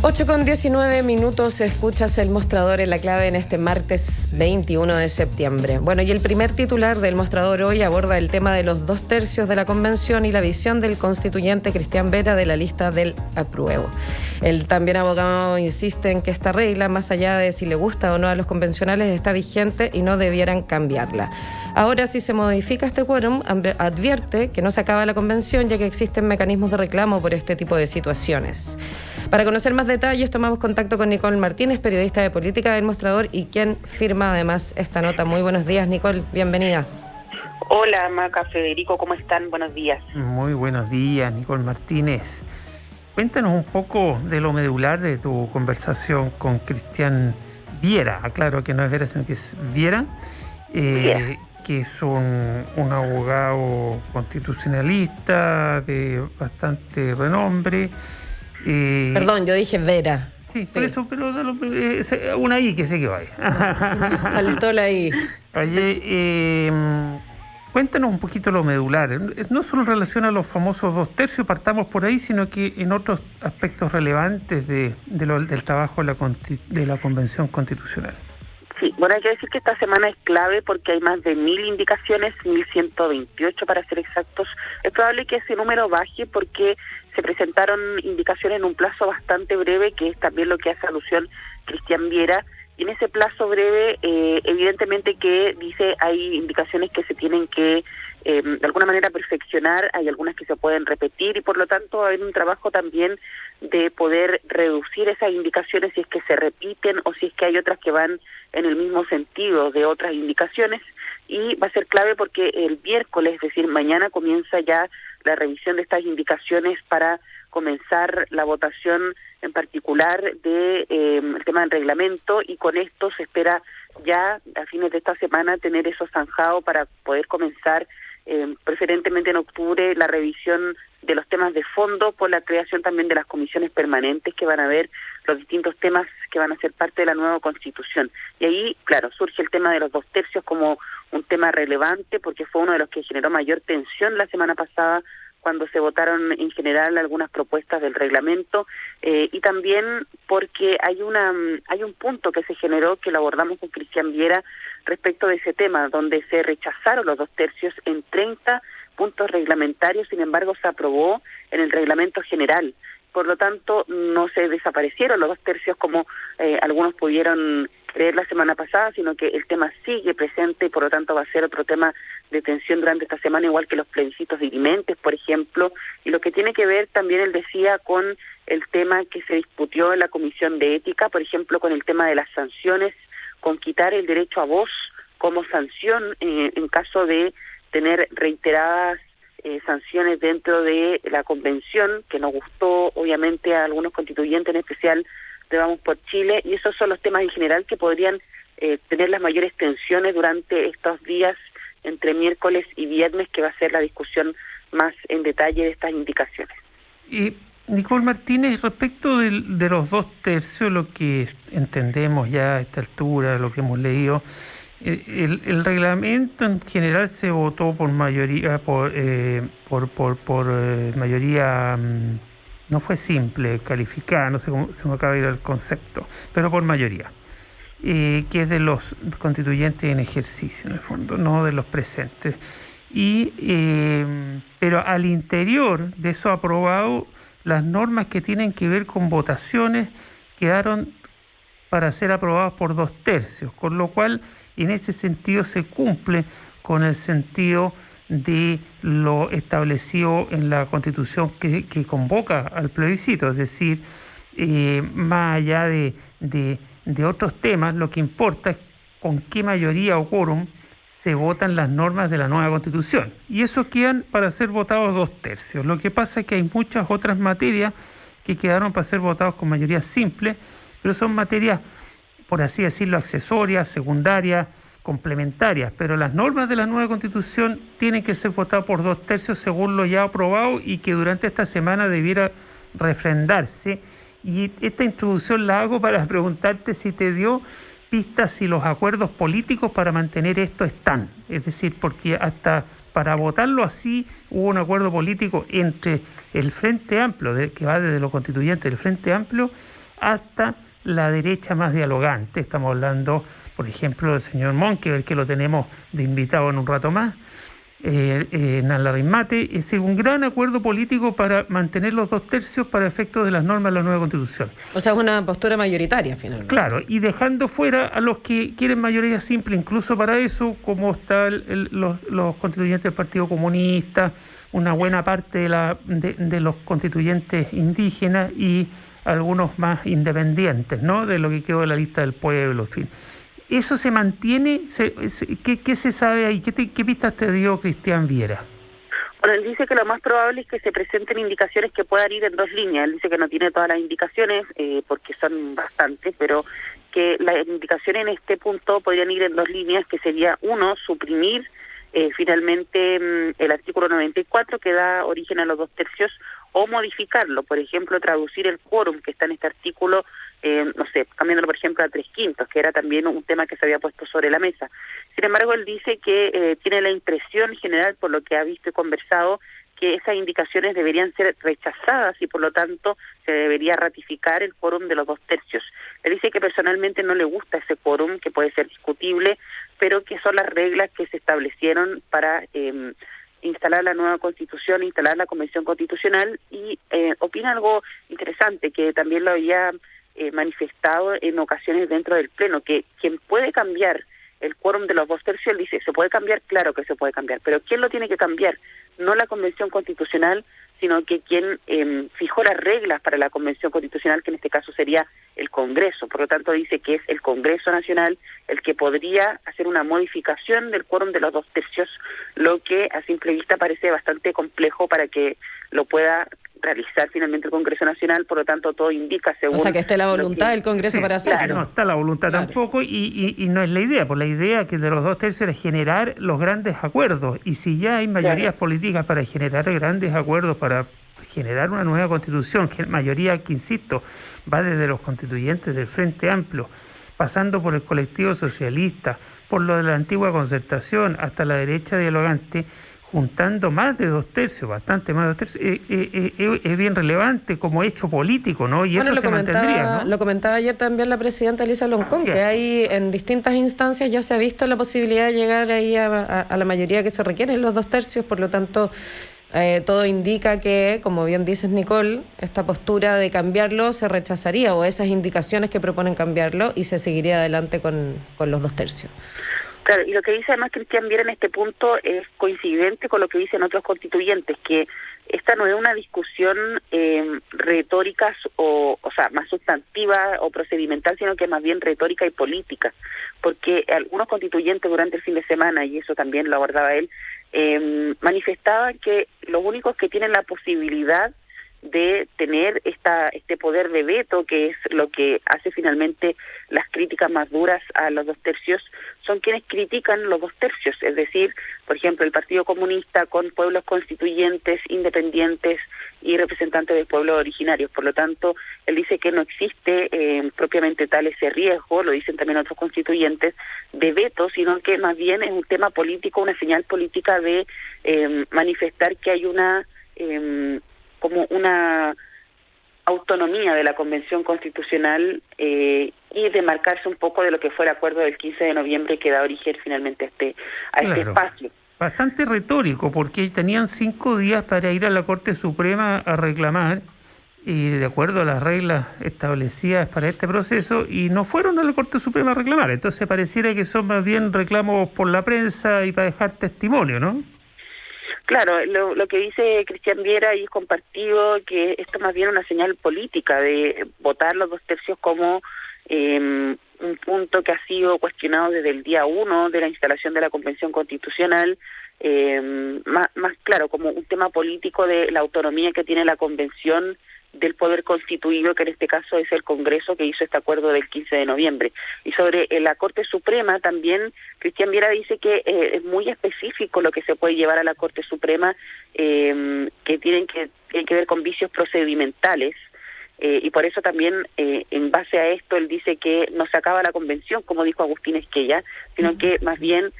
8:19, escuchas El Mostrador en La Clave en este martes 21 de septiembre. Bueno, y el primer titular del Mostrador hoy aborda el tema de los 2/3 de la convención y la visión del constituyente Cristian Vera de la lista del apruebo. El también abogado insiste en que esta regla, más allá de si le gusta o no a los convencionales, está vigente y no debieran cambiarla. Ahora, si se modifica este quórum, advierte que no se acaba la convención, ya que existen mecanismos de reclamo por este tipo de situaciones. Para conocer más detalles, tomamos contacto con Nicole Martínez, periodista de política del Mostrador y quien firma además esta nota. Muy buenos días, Nicole, bienvenida. Hola, Maca, Federico, ¿cómo están? Buenos días. Muy buenos días, Nicole Martínez. Cuéntanos un poco de lo medular de tu conversación con Cristian Viera. Aclaro que no es Vera, sino que es Viera, que es un abogado constitucionalista de bastante renombre. Perdón, yo dije Vera. Sí, por eso, pero una I que sé que va ahí. Saltó la I. Oye, cuéntanos un poquito lo medular. No solo en relación a los famosos 2/3, partamos por ahí, sino que en otros aspectos relevantes del trabajo de la Convención Constitucional. Sí, bueno, hay que decir que esta semana es clave porque hay más de 1.000 indicaciones, 1.128 para ser exactos. Es probable que ese número baje porque se presentaron indicaciones en un plazo bastante breve, que es también lo que hace alusión Cristian Viera. Y en ese plazo breve, evidentemente que dice hay indicaciones que se tienen que de alguna manera perfeccionar, hay algunas que se pueden repetir y por lo tanto hay un trabajo también de poder reducir esas indicaciones si es que se repiten o si es que hay otras que van en el mismo sentido de otras indicaciones. Y va a ser clave porque el miércoles, es decir, mañana comienza ya la revisión de estas indicaciones para comenzar la votación en particular de el tema del reglamento, y con esto se espera ya a fines de esta semana tener eso zanjado para poder comenzar preferentemente en octubre la revisión de los temas de fondo, por la creación también de las comisiones permanentes que van a ver los distintos temas que van a ser parte de la nueva Constitución. Y ahí, claro, surge el tema de los 2/3 como un tema relevante porque fue uno de los que generó mayor tensión la semana pasada cuando se votaron en general algunas propuestas del reglamento, y también porque hay un punto que se generó, que lo abordamos con Cristian Viera respecto de ese tema, donde se rechazaron los 2/3 en 30 puntos reglamentarios, sin embargo se aprobó en el reglamento general. Por lo tanto, no se desaparecieron los 2/3 como algunos pudieron creer la semana pasada, sino que el tema sigue presente y por lo tanto va a ser otro tema de tensión durante esta semana, igual que los plebiscitos dirimentes, por ejemplo, y lo que tiene que ver también, él decía, con el tema que se discutió en la Comisión de Ética, por ejemplo, con el tema de las sanciones, con quitar el derecho a voz como sanción en caso de tener reiteradas sanciones dentro de la convención, que nos gustó obviamente a algunos constituyentes, en especial de Vamos por Chile, y esos son los temas en general que podrían tener las mayores tensiones durante estos días entre miércoles y viernes, que va a ser la discusión más en detalle de estas indicaciones. Y Nicole Martínez, respecto de los 2/3, lo que entendemos ya a esta altura, lo que hemos leído, el reglamento en general se votó por mayoría, por mayoría, no fue simple, calificada, no sé cómo se me acaba de ir el concepto, pero por mayoría, que es de los constituyentes en ejercicio, en el fondo, no de los presentes. Pero al interior de eso aprobado, las normas que tienen que ver con votaciones quedaron para ser aprobadas por 2/3, con lo cual en ese sentido se cumple con el sentido de lo establecido en la Constitución que convoca al plebiscito, es decir, más allá de otros temas, lo que importa es con qué mayoría o quórum se votan las normas de la nueva Constitución, y eso quedan para ser votados 2/3. Lo que pasa es que hay muchas otras materias que quedaron para ser votados con mayoría simple, pero son materias, por así decirlo, accesorias, secundarias, complementarias, pero las normas de la nueva Constitución tienen que ser votadas por 2/3 según lo ya aprobado y que durante esta semana debiera refrendarse. Y esta introducción la hago para preguntarte si te dio pistas si los acuerdos políticos para mantener esto están, es decir, porque hasta para votarlo así hubo un acuerdo político entre el Frente Amplio, que va desde lo constituyente, el Frente Amplio, hasta la derecha más dialogante. Estamos hablando, por ejemplo, del señor Monkeberg, que lo tenemos de invitado en un rato más, Larrimate. Es decir, un gran acuerdo político para mantener los 2/3 para efectos de las normas de la nueva Constitución. O sea, es una postura mayoritaria, finalmente. Claro, y dejando fuera a los que quieren mayoría simple, incluso para eso, como están los constituyentes del Partido Comunista, una buena parte de los constituyentes indígenas y algunos más independientes, ¿no? De lo que quedó de la lista del pueblo, en fin. ¿Eso se mantiene? ¿Qué se sabe ahí? ¿Qué pistas te dio Cristian Viera? Bueno, él dice que lo más probable es que se presenten indicaciones que puedan ir en dos líneas. Él dice que no tiene todas las indicaciones, porque son bastantes, pero que las indicaciones en este punto podrían ir en dos líneas, que sería, uno, suprimir finalmente el artículo 94 que da origen a los 2/3, o modificarlo, por ejemplo, traducir el quórum que está en este artículo, no sé, cambiándolo por ejemplo a 3/5, que era también un tema que se había puesto sobre la mesa. Sin embargo, él dice que tiene la impresión general, por lo que ha visto y conversado, que esas indicaciones deberían ser rechazadas y por lo tanto se debería ratificar el quórum de los 2/3. Él dice que personalmente no le gusta ese quórum, que puede ser discutible, pero que son las reglas que se establecieron para instalar la nueva Constitución, instalar la Convención Constitucional, y opina algo interesante, que también lo había manifestado en ocasiones dentro del Pleno, que quien puede cambiar el quórum de los 2/3, él dice, ¿se puede cambiar? Claro que se puede cambiar, pero ¿quién lo tiene que cambiar? No la Convención Constitucional, sino que quien fijó las reglas para la Convención Constitucional, que en este caso sería el Congreso. Por lo tanto, dice que es el Congreso Nacional el que podría hacer una modificación del quórum de los 2/3, lo que a simple vista parece bastante complejo para que lo pueda realizar finalmente el Congreso Nacional. Por lo tanto, todo indica, según... O sea, que esté la voluntad del Congreso para hacerlo. Claro. No está la voluntad tampoco, y no es la idea. Por la idea que de los 2/3 es generar los grandes acuerdos, y si ya hay mayorías políticas para generar grandes acuerdos, para generar una nueva Constitución, mayoría que, insisto, va desde los constituyentes del Frente Amplio, pasando por el colectivo socialista, por lo de la antigua Concertación, hasta la derecha dialogante, juntando más de 2/3, bastante más de 2/3, es bien relevante como hecho político, ¿no? Y bueno, eso se mantendría, ¿no? Lo comentaba ayer también la presidenta Elisa Loncón, que hay en distintas instancias ya se ha visto la posibilidad de llegar ahí a la mayoría que se requiere en los 2/3, por lo tanto... todo indica que, como bien dices, Nicole, esta postura de cambiarlo se rechazaría, o esas indicaciones que proponen cambiarlo, y se seguiría adelante con los 2/3. Claro, y lo que dice además Cristian Viera en este punto es coincidente con lo que dicen otros constituyentes, que esta no es una discusión retórica o sea, más sustantiva o procedimental, sino que es más bien retórica y política, porque algunos constituyentes durante el fin de semana, y eso también lo abordaba él, manifestaban que los únicos que tienen la posibilidad de tener este poder de veto, que es lo que hace finalmente las críticas más duras a los 2/3, son quienes critican los 2/3, es decir, por ejemplo, el Partido Comunista con pueblos constituyentes, independientes y representantes de pueblos originarios. Por lo tanto, él dice que no existe propiamente tal ese riesgo, lo dicen también otros constituyentes, de veto, sino que más bien es un tema político, una señal política de manifestar que hay como una autonomía de la Convención Constitucional y de marcarse un poco de lo que fue el acuerdo del 15 de noviembre que da origen finalmente a este espacio. Bastante retórico, porque tenían 5 días para ir a la Corte Suprema a reclamar, y de acuerdo a las reglas establecidas para este proceso, y no fueron a la Corte Suprema a reclamar. Entonces pareciera que son más bien reclamos por la prensa y para dejar testimonio, ¿no? Claro, lo que dice Cristian Viera y es compartido, que esto es más bien una señal política de votar los 2/3 como un punto que ha sido cuestionado desde el día 1 de la instalación de la Convención Constitucional, más claro, como un tema político de la autonomía que tiene la Convención del poder constituido, que en este caso es el Congreso que hizo este acuerdo del 15 de noviembre. Y sobre la Corte Suprema también, Cristian Viera dice que es muy específico lo que se puede llevar a la Corte Suprema, que tienen que ver con vicios procedimentales, y por eso también, en base a esto, él dice que no se acaba la Convención, como dijo Agustín Esquella, sino que más bien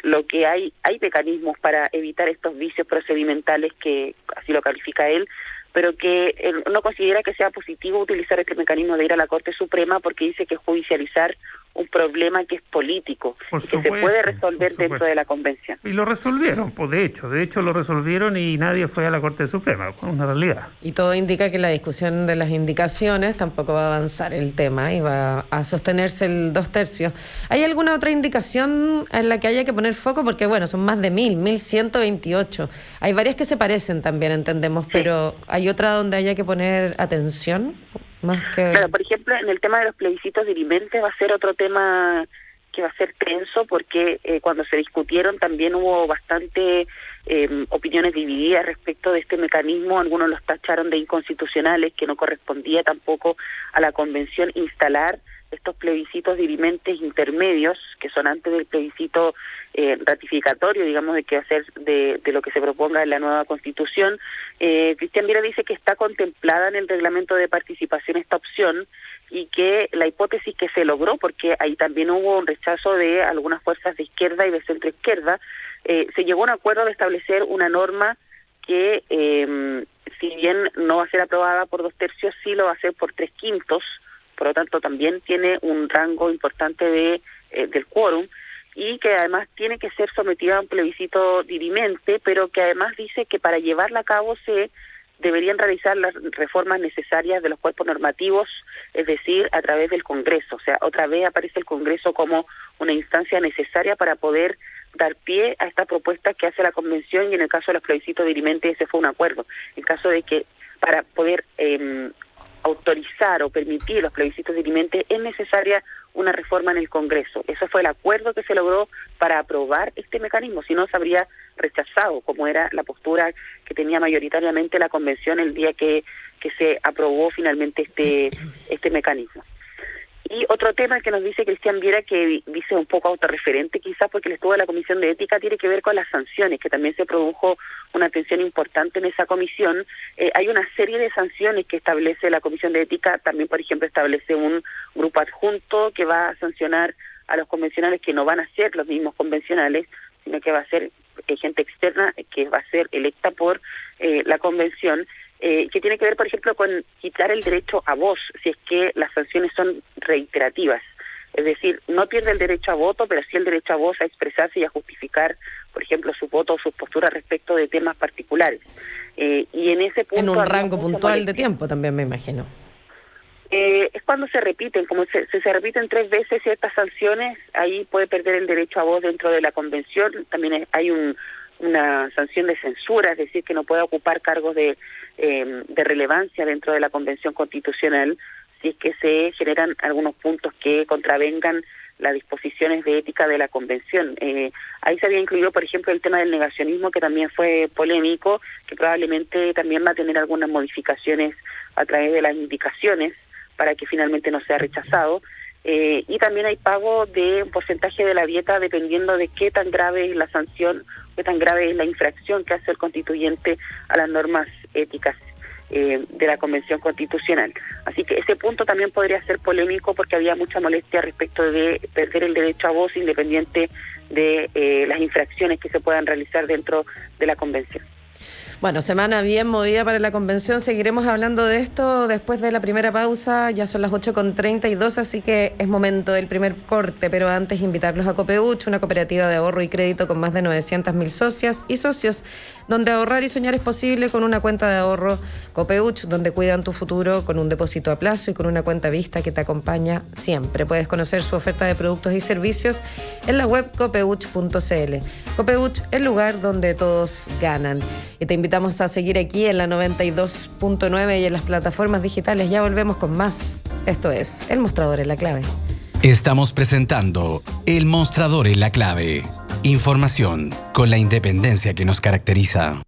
lo que hay mecanismos para evitar estos vicios procedimentales, que así lo califica él, pero que no considera que sea positivo utilizar este mecanismo de ir a la Corte Suprema porque dice que judicializar un problema que es político y que se puede resolver dentro de la Convención. Y lo resolvieron, pues de hecho lo resolvieron y nadie fue a la Corte Suprema, es una realidad. Y todo indica que la discusión de las indicaciones tampoco va a avanzar el tema y va a sostenerse el 2/3. ¿Hay alguna otra indicación en la que haya que poner foco? Porque bueno, son más de 1128. Hay varias que se parecen también, entendemos, sí. Pero ¿hay otra donde haya que poner atención? Claro, por ejemplo, en el tema de los plebiscitos dirimentes va a ser otro tema que va a ser tenso porque cuando se discutieron también hubo bastante opiniones divididas respecto de este mecanismo. Algunos los tacharon de inconstitucionales, que no correspondía tampoco a la Convención instalar estos plebiscitos dirimentes intermedios, que son antes del plebiscito ratificatorio, digamos, de que hacer de lo que se proponga en la nueva Constitución. Cristian Viera dice que está contemplada en el reglamento de participación esta opción y que la hipótesis que se logró, porque ahí también hubo un rechazo de algunas fuerzas de izquierda y de centroizquierda, se llegó a un acuerdo de establecer una norma que, si bien no va a ser aprobada por 2/3, sí lo va a ser por 3/5, por lo tanto también tiene un rango importante del quórum, y que además tiene que ser sometida a un plebiscito dirimente, pero que además dice que para llevarla a cabo se deberían realizar las reformas necesarias de los cuerpos normativos, es decir, a través del Congreso. O sea, otra vez aparece el Congreso como una instancia necesaria para poder dar pie a esta propuesta que hace la Convención, y en el caso de los plebiscitos dirimentes ese fue un acuerdo. En caso de que para poder autorizar o permitir los plebiscitos dirimentes es necesaria una reforma en el Congreso. Ese fue el acuerdo que se logró para aprobar este mecanismo, si no se habría rechazado, como era la postura que tenía mayoritariamente la Convención el día que se aprobó finalmente este mecanismo. Y otro tema que nos dice Cristian Viera, que dice un poco autorreferente quizás porque le estuvo a la Comisión de Ética, tiene que ver con las sanciones, que también se produjo una tensión importante en esa comisión. Hay una serie de sanciones que establece la Comisión de Ética, también por ejemplo establece un grupo adjunto que va a sancionar a los convencionales, que no van a ser los mismos convencionales, sino que va a ser gente externa que va a ser electa por la Convención. Que tiene que ver, por ejemplo, con quitar el derecho a voz, si es que las sanciones son reiterativas. Es decir, no pierde el derecho a voto, pero sí el derecho a voz, a expresarse y a justificar, por ejemplo, su voto o sus posturas respecto de temas particulares. Y en ese punto... En un rango puntual de tiempo también, me imagino. Es cuando se repiten, como se repiten 3 veces ciertas sanciones, ahí puede perder el derecho a voz dentro de la Convención. También hay una sanción de censura, es decir, que no puede ocupar cargos de relevancia dentro de la Convención Constitucional si es que se generan algunos puntos que contravengan las disposiciones de ética de la Convención. Ahí se había incluido, por ejemplo, el tema del negacionismo, que también fue polémico, que probablemente también va a tener algunas modificaciones a través de las indicaciones para que finalmente no sea rechazado. Y también hay pago de un porcentaje de la dieta dependiendo de qué tan grave es la sanción, qué tan grave es la infracción que hace el constituyente a las normas éticas de la Convención Constitucional. Así que ese punto también podría ser polémico porque había mucha molestia respecto de perder el derecho a voz independiente de las infracciones que se puedan realizar dentro de la Convención. Bueno, semana bien movida para la Convención. Seguiremos hablando de esto después de la primera pausa. Ya son las 8:32, así que es momento del primer corte. Pero antes, invitarlos a Copeuch, una cooperativa de ahorro y crédito con más de 900.000 socias y socios, donde ahorrar y soñar es posible con una cuenta de ahorro Copeuch, donde cuidan tu futuro con un depósito a plazo y con una cuenta vista que te acompaña siempre. Puedes conocer su oferta de productos y servicios en la web copeuch.cl. Copeuch, el lugar donde todos ganan. Y te invitamos a seguir aquí en la 92.9 y en las plataformas digitales. Ya volvemos con más. Esto es El Mostrador en la Clave. Estamos presentando El Mostrador en la Clave. Información con la independencia que nos caracteriza.